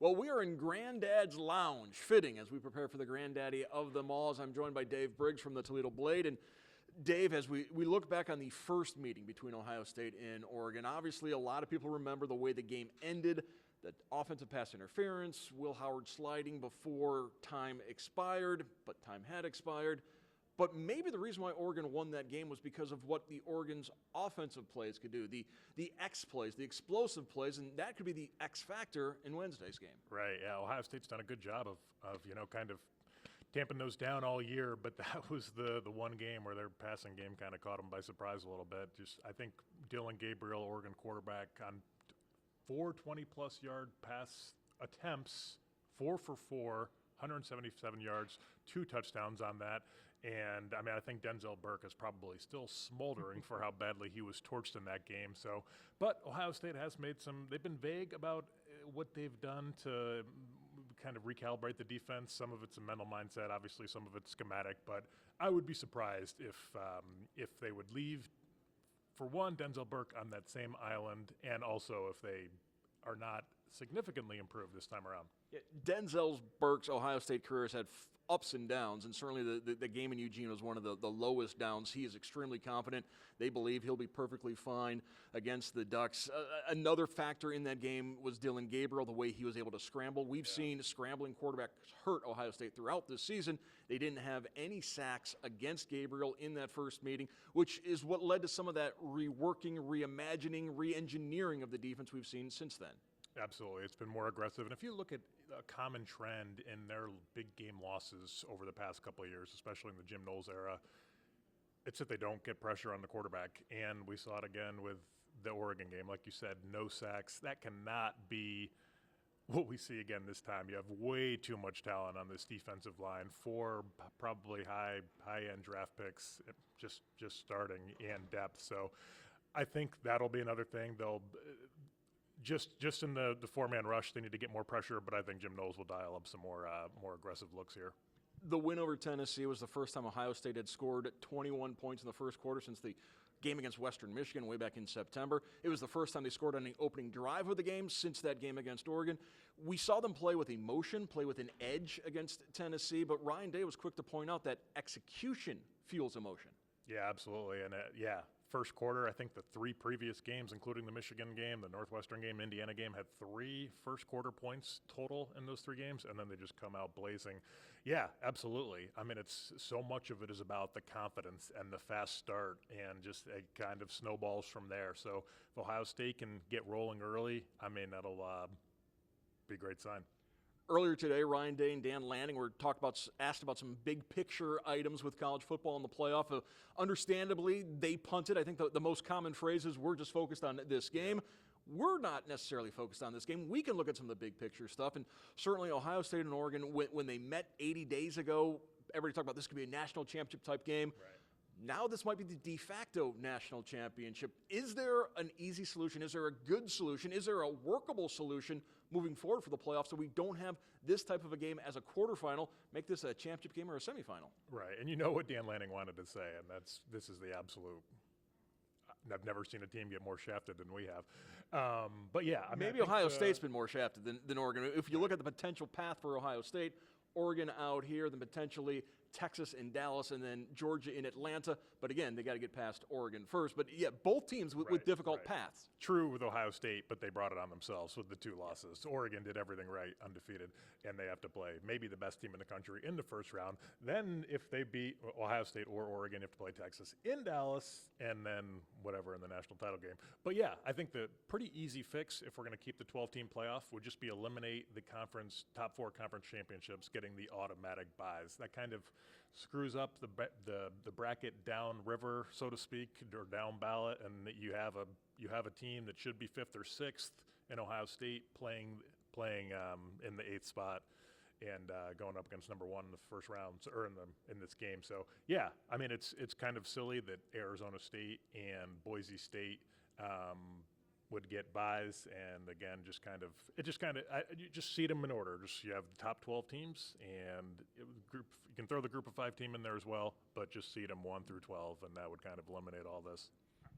Well, we are in Granddad's Lounge, fitting as we prepare for the granddaddy of them all. As I'm joined by Dave Briggs from the Toledo Blade. And Dave, as we look back on the first meeting between Ohio State and Oregon, obviously a lot of people remember the way the game ended, the offensive pass interference, Will Howard sliding before time expired, but time had expired. But maybe the reason why Oregon won that game was because of what the Oregon's offensive plays could do, the X plays, the explosive plays, and that could be the X factor in Wednesday's game. Right, yeah, Ohio State's done a good job of kind of tamping those down all year, but that was the one game where their passing game kind of caught them by surprise a little bit. I think Dylan Gabriel, Oregon quarterback, on 4 20-plus yard pass attempts, 4 for 4, 177 yards, 2 touchdowns on that. And, I mean, I think Denzel Burke is probably still smoldering for how badly he was torched in that game. So, but Ohio State has made they've been vague about what they've done to kind of recalibrate the defense. Some of it's a mental mindset, obviously some of it's schematic, but I would be surprised if they would leave, for one, Denzel Burke on that same island, and also if they are not significantly improved this time around. Yeah, Denzel Burke's Ohio State career has had ups and downs, and certainly the game in Eugene was one of the lowest downs. He is extremely confident. They believe he'll be perfectly fine against the Ducks. Another factor in that game was Dylan Gabriel, the way he was able to scramble. We've seen scrambling quarterbacks hurt Ohio State throughout this season. They didn't have any sacks against Gabriel in that first meeting, which is what led to some of that reworking, reimagining, re-engineering of the defense we've seen since then. Absolutely. It's been more aggressive. And if you look at a common trend in their big game losses over the past couple of years, especially in the Jim Knowles era, it's that they don't get pressure on the quarterback. And we saw it again with the Oregon game. Like you said, no sacks. That cannot be what we see again this time. You have way too much talent on this defensive line. 4 probably high-end draft picks just starting, and depth. So I think that'll be another thing. They'll Just in the 4-man rush, they need to get more pressure, but I think Jim Knowles will dial up some more aggressive looks here. The win over Tennessee was the first time Ohio State had scored 21 points in the first quarter since the game against Western Michigan way back in September. It was the first time they scored on the opening drive of the game since that game against Oregon. We saw them play with emotion, play with an edge against Tennessee, but Ryan Day was quick to point out that execution fuels emotion. Yeah, absolutely. And first quarter, I think the 3 previous games, including the Michigan game, the Northwestern game, Indiana game, had 3 first quarter points total in those 3 games, and then they just come out blazing. Yeah, absolutely. I mean, it's so much of it is about the confidence and the fast start, and just it kind of snowballs from there. So if Ohio State can get rolling early, I mean, that'll be a great sign. Earlier today, Ryan Day and Dan Lanning were asked about some big picture items with college football in the playoff. Understandably, they punted. I think the most common phrase is, we're just focused on this game. We're not necessarily focused on this game. We can look at some of the big picture stuff, and certainly Ohio State and Oregon, when they met 80 days ago, everybody talked about this could be a national championship type game. Right. Now this might be the de facto national championship. Is there an easy solution? Is there a good solution? Is there a workable solution moving forward for the playoffs so we don't have this type of a game as a quarterfinal, make this a championship game or a semifinal? Right, and you know what Dan Lanning wanted to say, and this is the absolute. I've never seen a team get more shafted than we have. But yeah, I mean, maybe Ohio State's been more shafted than Oregon. If you look at the potential path for Ohio State, Oregon out here, then potentially Texas and Dallas, and then Georgia in Atlanta. But again, they got to get past Oregon first. But yeah, both teams with difficult paths. True with Ohio State, but they brought it on themselves with the 2 losses. Oregon did everything right, undefeated, and they have to play maybe the best team in the country in the first round. Then if they beat Ohio State or Oregon, you have to play Texas in Dallas, and then whatever in the national title game. But yeah, I think the pretty easy fix, if we're going to keep the 12-team playoff, would just be eliminate the top 4 conference championships getting the automatic buys. That kind of screws up the bracket downriver, so to speak, or down ballot, and that you have a team that should be 5th or 6th in Ohio State playing in the 8th spot and going up against number 1 in the first round, or in this game. So yeah, I mean, it's kind of silly that Arizona State and Boise State would get buys, and again, you just seed them in order. Just, you have the top 12 teams, and you can throw the group of 5 team in there as well, but just seed them 1 through 12, and that would kind of eliminate all this.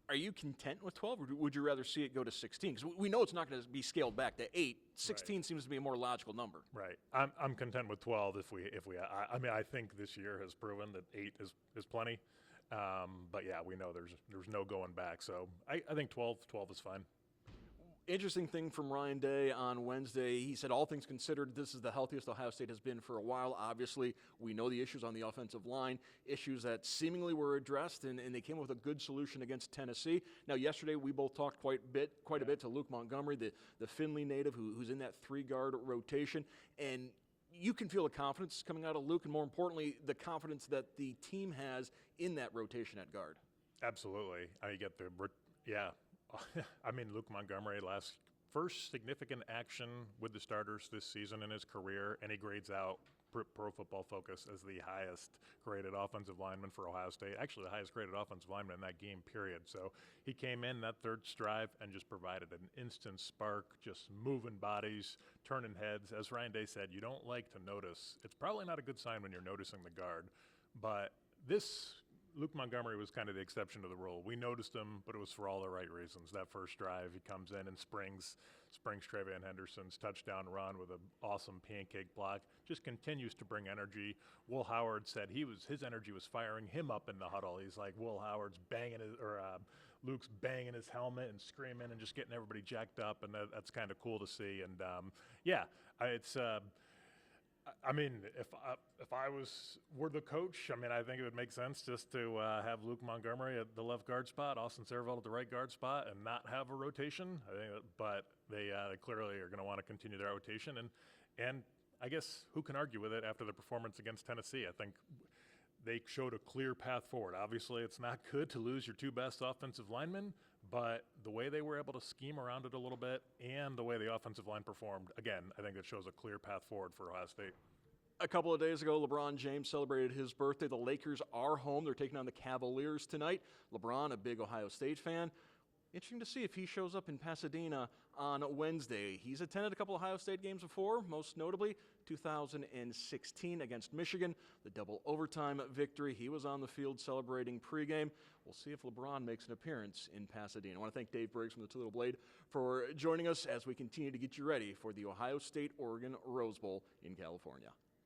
Are you content with 12, or would you rather see it go to 16? Because we know it's not going to be scaled back to 8. 16 seems to be a more logical number. Right. I'm content with 12 I mean, I think this year has proven that 8 is plenty. But yeah, we know there's no going back. So I think 12 is fine. Interesting thing from Ryan Day on Wednesday. He said, all things considered, this is the healthiest Ohio State has been for a while. Obviously, we know the issues on the offensive line, issues that seemingly were addressed, and they came up with a good solution against Tennessee. Now, yesterday, we both talked quite a bit to Luke Montgomery, the Findlay native who's in that 3-guard rotation. And you can feel the confidence coming out of Luke, and more importantly, the confidence that the team has in that rotation at guard. Absolutely. I mean, Luke Montgomery, first significant action with the starters this season in his career, and he grades out Pro Football Focus as the highest graded offensive lineman for Ohio State, actually the highest graded offensive lineman in that game, period. So he came in that third strive and just provided an instant spark, just moving bodies, turning heads. As Ryan Day said, you don't like to notice. It's probably not a good sign when you're noticing the guard, but Luke Montgomery was kind of the exception to the rule. We noticed him, but it was for all the right reasons. That first drive, he comes in and springs Travion Henderson's touchdown run with an awesome pancake block. Just continues to bring energy. Will Howard said his energy was firing him up in the huddle. He's like, Luke's banging his helmet and screaming and just getting everybody jacked up, and that's kind of cool to see. And I mean, if I were the coach, I mean, I think it would make sense just to have Luke Montgomery at the left guard spot, Austin Servelt at the right guard spot, and not have a rotation. But they clearly are going to want to continue their rotation, and I guess who can argue with it after the performance against Tennessee? I think they showed a clear path forward. Obviously, it's not good to lose your 2 best offensive linemen, but the way they were able to scheme around it a little bit and the way the offensive line performed, again, I think it shows a clear path forward for Ohio State. A couple of days ago, LeBron James celebrated his birthday. The Lakers are home. They're taking on the Cavaliers tonight. LeBron, a big Ohio State fan. Interesting to see if he shows up in Pasadena on Wednesday. He's attended a couple of Ohio State games before, most notably 2016 against Michigan, the double overtime victory. He was on the field celebrating pregame. We'll see if LeBron makes an appearance in Pasadena. I want to thank Dave Briggs from the Toledo Blade for joining us as we continue to get you ready for the Ohio State-Oregon Rose Bowl in California.